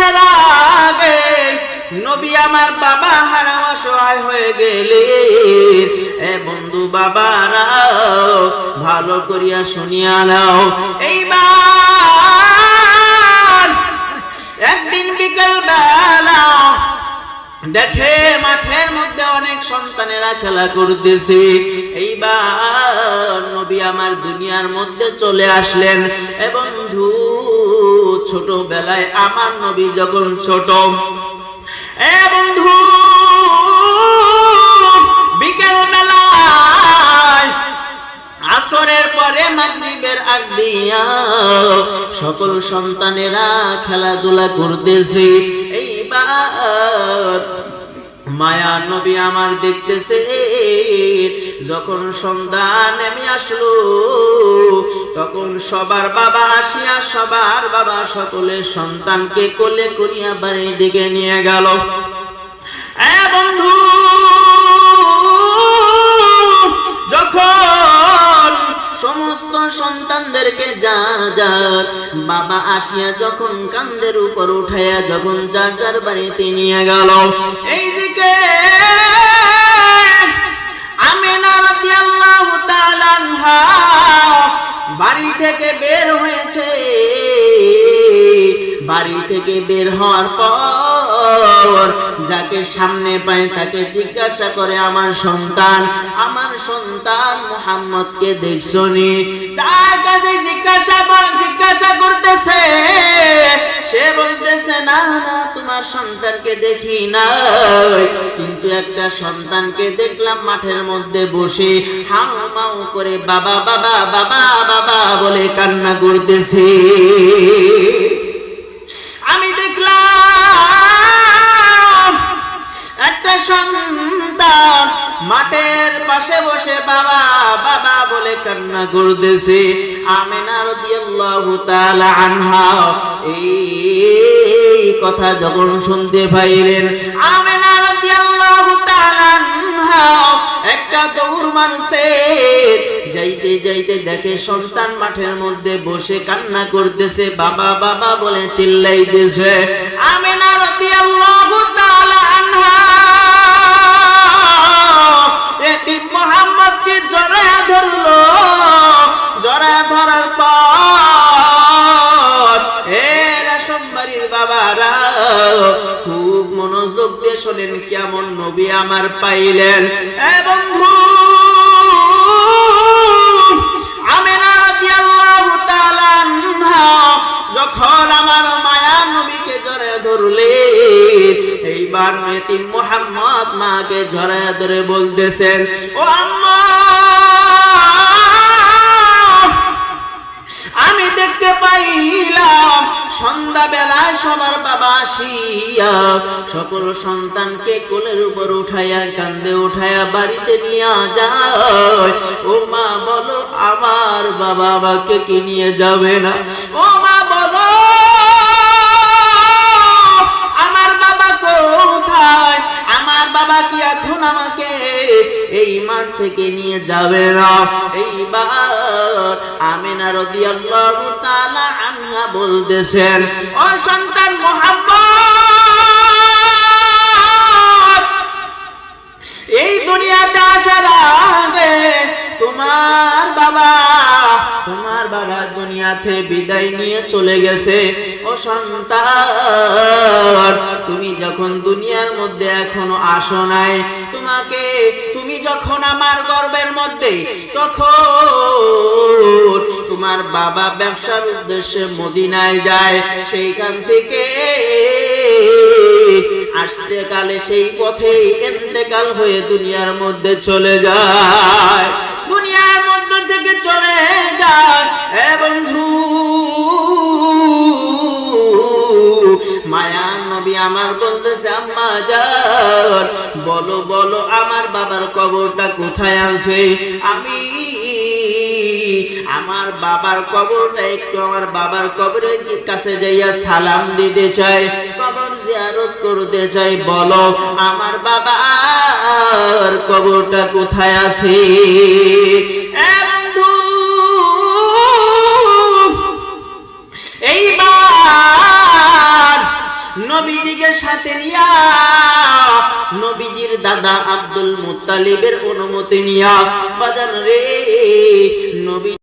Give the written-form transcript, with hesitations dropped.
আসার আগে নবী আমার বাবা হারা অসহায় হয়ে গেলে, এ বন্ধু বাবারা ভালো করিয়া শুনিয়া নাও। এইবার একদিন বিকেল বেলা দেখে মাঠের মধ্যে অনেক সন্তানেরা খেলা করতেছে। এইবার নবী আমার দুনিয়ার মধ্যে চলে আসলেন। এবং বন্ধু ছোটবেলায় আমার নবী যখন ছোট, বন্ধু বিকেল বেলায় আসরের পরে মাগরিবের আগ দিয়া সকল সন্তানেরা খেলাধুলা করতেছে। এইবার মায়া নবী আমার দেখতেছে, যখন সন্ধ্যা নেমে আসলো তখন সবার বাবা আসিয়া সবার বাবা সকলের সন্তানকে কোলে করিয়া বাড়ির দিকে নিয়ে গেল। বন্ধু যখন সমস্ত সন্তানদেরকে যার যার বাবা আসিয়া যখন কান্দের উপর উঠাইয়া যখন যার যার বাড়িতে নিয়ে গেল, এইদিকে আমিনা রাদিয়াল্লাহু তাআলা আনহা বাড়ি থেকে বের হয়েছে। বাড়ি থেকে বের হওয়ার পর যাকে সামনে পায় তাকে জিজ্ঞাসা করে, আমার সন্তান মুহাম্মদকে দেখছনি? তার কাছে জিজ্ঞাসা করতেছে, সে বলতেছে, না না, তোমার সন্তানকে দেখি নাই, কিন্তু একটা সন্তানকে দেখলাম মাঠের মধ্যে বসে হাউ মাউ করে বাবা বাবা বাবা বাবা বলে কান্না করতেছে। আমি দেখলাম একটা সন্তান মাঠের পাশে বসে বাবা বাবা বলে কান্না করতেছে। আমিনা রাদিয়াল্লাহু তাআলা আনহা এই কথা যখন শুনতে পাইলেন, আমিনা রাদিয়াল্লাহু তাআলা আনহা একটা দৌড় মারছে। যাইতে যাইতে দেখে সন্তান মাঠের মধ্যে বসে কান্না করতেছে, বাবা বাবা বলে চিল্লাইতেছে। আমিনা রাদিয়াল্লাহু তাআলা আনহা এতিম মুহাম্মদকে জড়ায়া ধরলো। জড়ায়া ধরার পর রেশমবাড়ির বাবারা খুব মনোযোগ দিয়ে শোনেন কেমন নবী আমার পাইলেন। বন্ধু আমিনা রাদিয়াল্লাহু তাআলা আনহা যখন আমার মায়া নবীকে জড়ায়া ধরলে, এইবার এতিম মুহাম্মদ মাকে জড়ায়া ধরে বলতেছেন, ও আম্মা, আমি দেখতে পাইলাম সন্ধ্যা বেলায় সবার বাবা আসিয়া সকল সন্তানকে কোলের উপর উঠাইয়া কান্দে উঠাইয়া বাড়িতে নিয়ে যায়। ও মা বলো, আমার বাবা আমাকে কি নিয়ে যাবে না? ও মা বলো, আমার বাবা কোথায়? আমার বাবা কি এখন আমাকে এই মাঠ থেকে নিয়ে যাবে না? এইবার আমিনা রাদিয়াল্লাহু তাআলা আনহা বলতেছেন, ও সন্তান মুহাম্মদ, এই দুনিয়াতে আসার আগে তোমার বাবা দুনিয়াতে বিদায় নিয়ে চলে গেছে। ও সন্তান, তুমি যখন দুনিয়ার মধ্যে এখনো আসো নাই, তুমি যখন আমার গর্ভের মধ্যে, তখন তোমার বাবা ব্যবসার উদ্দেশ্যে মদিনায় যায়। সেইখান থেকে আসতে কালে সেই পথেই ইন্তেকাল হয়ে দুনিয়ার মধ্যে চলে যায়। দুনিয়ার মধ্যে থেকে চলে যায়। বন্ধু মায়া নবী আমার বলতেছে, আম্মা জান, বলো বলো আমার বাবার কবরটা কোথায় আছে? আমি আমার বাবার কবরটা একটু আমার বাবার কবরের কাছে যাইয়া সালাম দিতে চাই, কবর জিয়ারত করতে চাই। বলো আমার বাবার কবরটা কোথায় আছে? বন্ধু এইবার নবীজিকে সাথে নিয়া নবীজির দাদা আব্দুল মুত্তালিবের অনুমতি নিয়া বাজান রে নবী